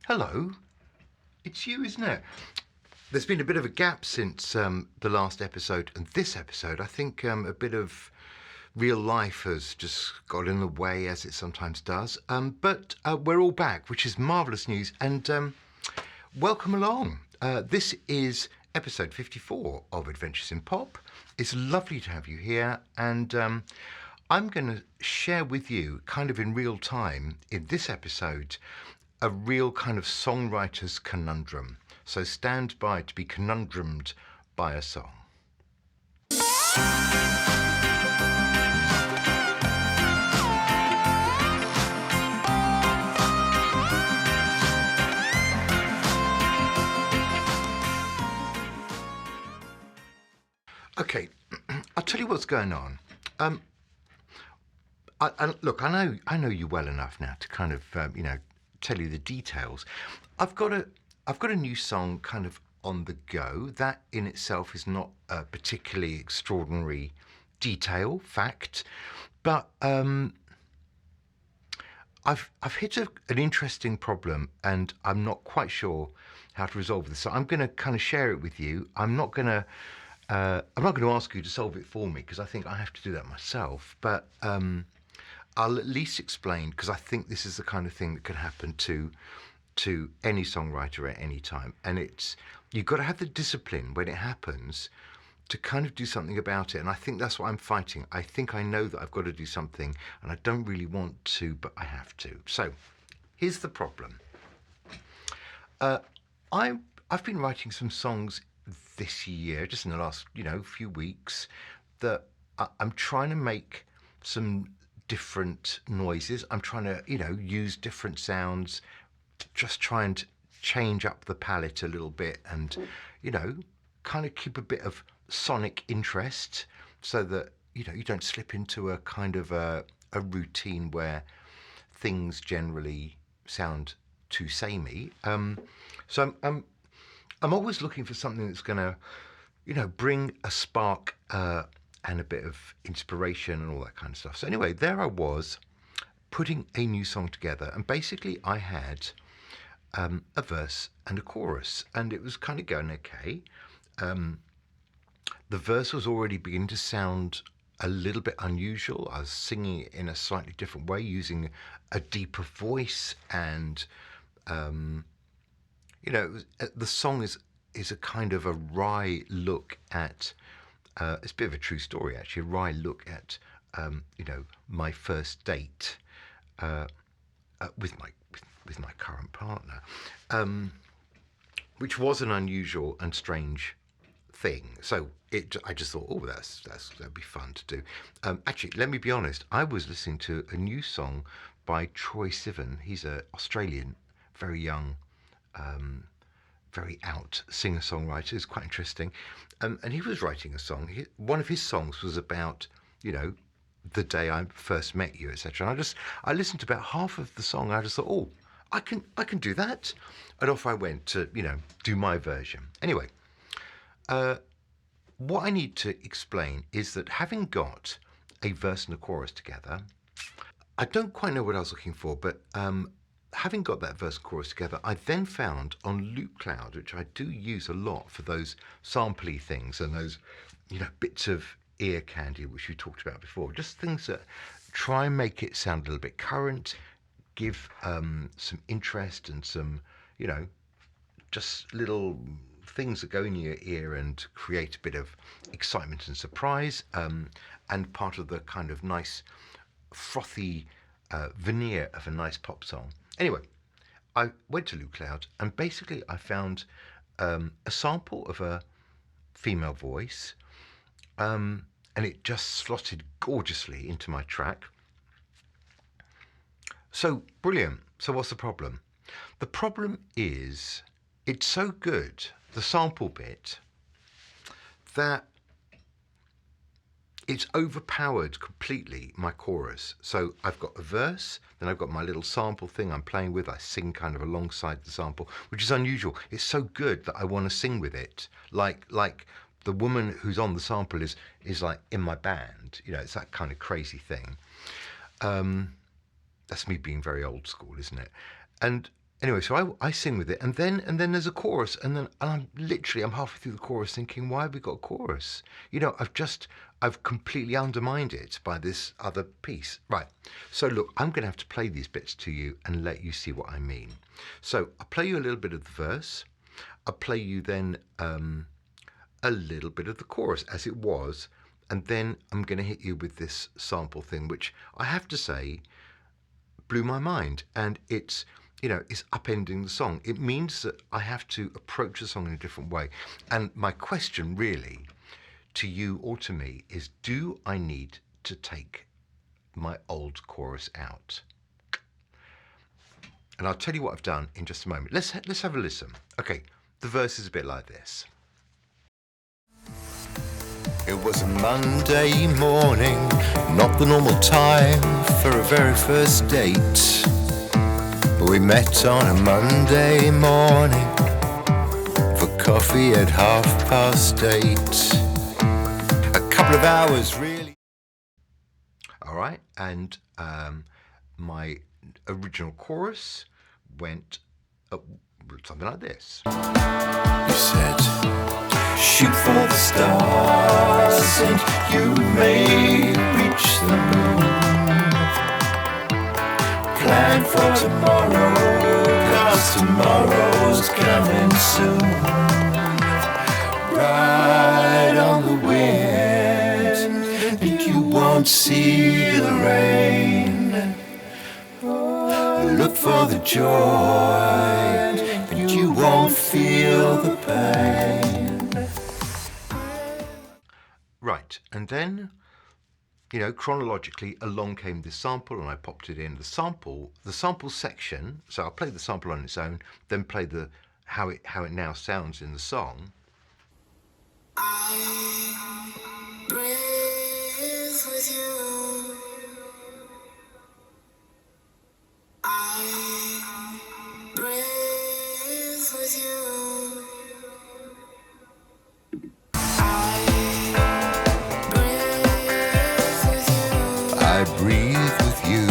Hello, it's you, isn't it? There's been a bit of a gap since the last episode and this episode. I think a bit of real life has just got in the way, as it sometimes does. But we're all back, which is marvellous news. And welcome along. This is episode 54 of Adventures in Pop. It's lovely to have you here. And I'm going to share with you, kind of in real time, in this episode, a real kind of songwriter's conundrum. So stand by to be conundrumed by a song. Okay, I'll tell you what's going on. Look, I know you well enough now to kind of tell you the details. I've got a new song kind of on the go. That in itself is not a particularly extraordinary fact, but I've hit an interesting problem, and I'm not quite sure how to resolve this. So I'm going to kind of share it with you. I'm not going to ask you to solve it for me, because I think I have to do that myself. But I'll at least explain, because I think this is the kind of thing that could happen to any songwriter at any time. And you've got to have the discipline when it happens to kind of do something about it. And I think that's what I'm fighting. I think I know that I've got to do something, and I don't really want to, but I have to. So here's the problem. I've been writing some songs this year, just in the last few weeks, that I'm trying to make some different noises. I'm trying to use different sounds, just try and change up the palette a little bit, and kind of keep a bit of sonic interest, so that you don't slip into a kind of a routine where things generally sound too samey. So I'm always looking for something that's going to bring a spark and a bit of inspiration and all that kind of stuff. So anyway, there I was putting a new song together, and basically I had a verse and a chorus, and it was kind of going okay. The verse was already beginning to sound a little bit unusual. I was singing it in a slightly different way, using a deeper voice, and the song is a kind of a wry look at. It's a bit of a true story, actually. A wry look at my first date with my current partner, which was an unusual and strange thing. So I just thought, oh, that'd be fun to do. Actually, let me be honest. I was listening to a new song by Troye Sivan. He's an Australian, very young, very out singer-songwriter. It's quite interesting. And he was writing a song. One of his songs was about, the day I first met you, etc. And I listened to about half of the song. And I just thought, oh, I can do that. And off I went to, do my version. Anyway, what I need to explain is that, having got a verse and a chorus together, I don't quite know what I was looking for, but having got that verse and chorus together, I then found on Loop Cloud, which I do use a lot for those sampley things and those, bits of ear candy, which we talked about before, just things that try and make it sound a little bit current, give some interest and some, just little things that go in your ear and create a bit of excitement and surprise, and part of the kind of nice frothy veneer of a nice pop song. Anyway, I went to Loop Cloud, and basically I found a sample of a female voice, and it just slotted gorgeously into my track. So brilliant. So what's the problem? The problem is it's so good, the sample bit, that it's overpowered completely my chorus. So I've got a verse, then I've got my little sample thing I'm playing with. I sing kind of alongside the sample, which is unusual. It's so good that I want to sing with it. Like the woman who's on the sample is like in my band. It's that kind of crazy thing. That's me being very old school, isn't it? And anyway, so I sing with it, and then there's a chorus, and I'm halfway through the chorus thinking, why have we got a chorus? I've completely undermined it by this other piece. Right. So look, I'm going to have to play these bits to you and let you see what I mean. So I'll play you a little bit of the verse. I'll play you then a little bit of the chorus as it was, and then I'm going to hit you with this sample thing, which I have to say blew my mind, and it's upending the song. It means that I have to approach the song in a different way. And my question really to you or to me is, do I need to take my old chorus out? And I'll tell you what I've done in just a moment. Let's have a listen. Okay, the verse is a bit like this. It was a Monday morning, not the normal time for a very first date. But we met on a Monday morning for coffee at 8:30. A couple of hours, really. All right, and my original chorus went something like this. You said, shoot for the stars and you may reach the moon. Plan for tomorrow, 'cause tomorrow's coming soon. Ride on the wind and you won't see the rain. Look for the joy and you won't feel the pain. Right, and then, chronologically along came this sample and I popped it in. The sample section, so I'll play the sample on its own, then play how it now sounds in the song. I breathe with you. I breathe with you. I breathe with you.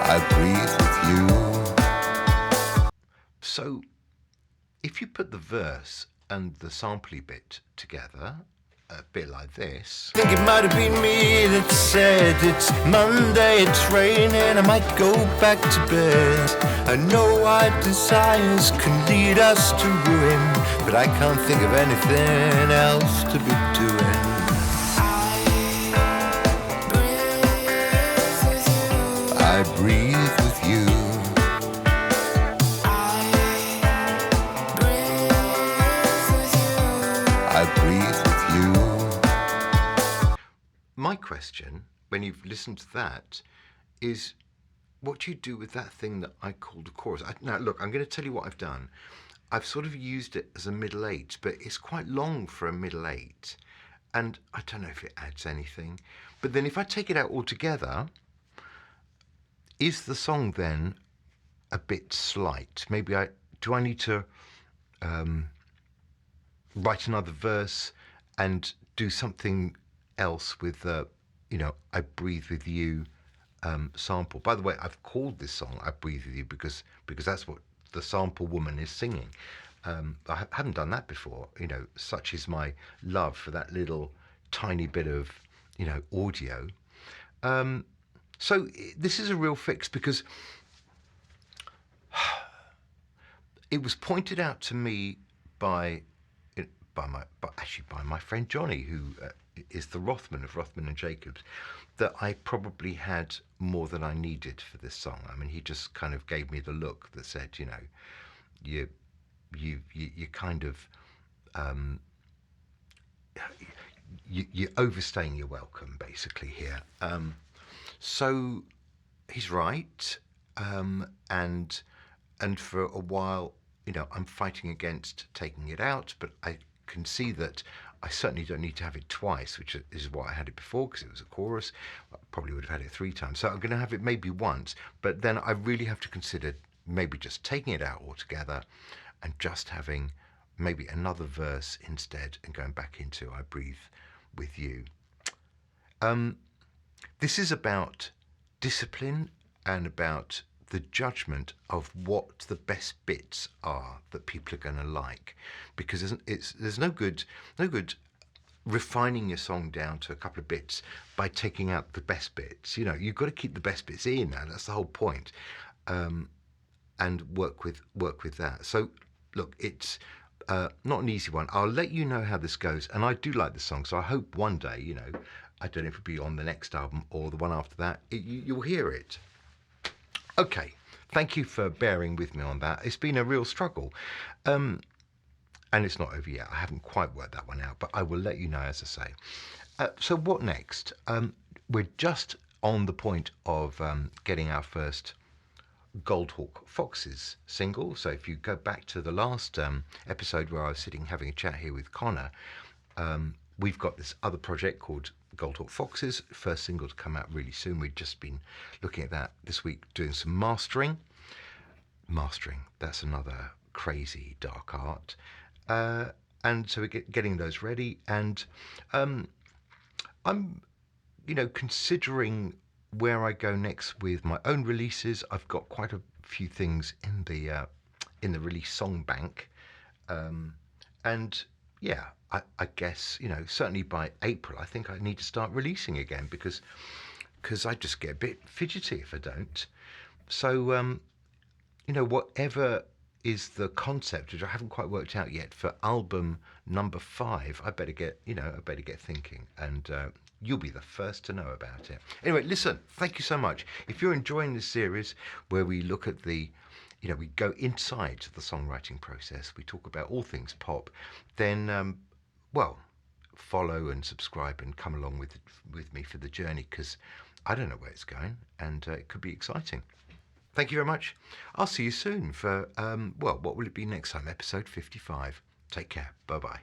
I breathe with you. So, if you put the verse and the sampley bit together, a bit like this. I think it might have been me that said it's Monday, it's raining, I might go back to bed. I know our desires can lead us to ruin, but I can't think of anything else to be doing. I breathe with you. I breathe with you. My question, when you've listened to that, is what do you do with that thing that I called a chorus? Now, look, I'm going to tell you what I've done. I've sort of used it as a middle eight, but it's quite long for a middle eight, and I don't know if it adds anything. But then if I take it out altogether, is the song then a bit slight? Maybe I need to write another verse and do something else with the, I breathe with you sample. By the way, I've called this song I Breathe With You because that's what the sample woman is singing. I haven't done that before. Such is my love for that little tiny bit of, audio. So this is a real fix because it was pointed out to me by my friend Johnny, who is the Rothman of Rothman and Jacobs, that I probably had more than I needed for this song. I mean, he just kind of gave me the look that said, you kind of you're overstaying your welcome, basically here. So he's right, and for a while, I'm fighting against taking it out, but I can see that I certainly don't need to have it twice, which is what I had it before, because it was a chorus. I probably would have had it 3 times. So I'm going to have it maybe once, but then I really have to consider maybe just taking it out altogether and just having maybe another verse instead and going back into I Breathe With You. This is about discipline and about the judgment of what the best bits are that people are going to like, because there's no good refining your song down to a couple of bits by taking out the best bits. You've got to keep the best bits in now. That's the whole point, and work with that. So, look, it's not an easy one. I'll let you know how this goes, and I do like the song, so I hope one day, I don't know if it'll be on the next album or the one after that, you'll hear it. Okay, thank you for bearing with me on that. It's been a real struggle. And it's not over yet. I haven't quite worked that one out, but I will let you know, as I say. So what next? We're just on the point of getting our first Goldhawk Foxes single. So if you go back to the last episode where I was sitting having a chat here with Connor, we've got this other project called Goldhawk Foxes, first single to come out really soon. We've just been looking at that this week, doing some mastering. That's another crazy dark art. And so we're getting those ready, and I'm, considering where I go next with my own releases. I've got quite a few things in the release song bank, and yeah, I guess certainly by April I think I need to start releasing again because I just get a bit fidgety if I don't. So whatever is the concept, which I haven't quite worked out yet, for album number 5, I better get thinking, and you'll be the first to know about it. Anyway, listen, thank you so much. If you're enjoying this series where we look at we go inside the songwriting process, we talk about all things pop, then, follow and subscribe and come along with me for the journey, because I don't know where it's going, and it could be exciting. Thank you very much. I'll see you soon for, what will it be next time? Episode 55. Take care. Bye-bye.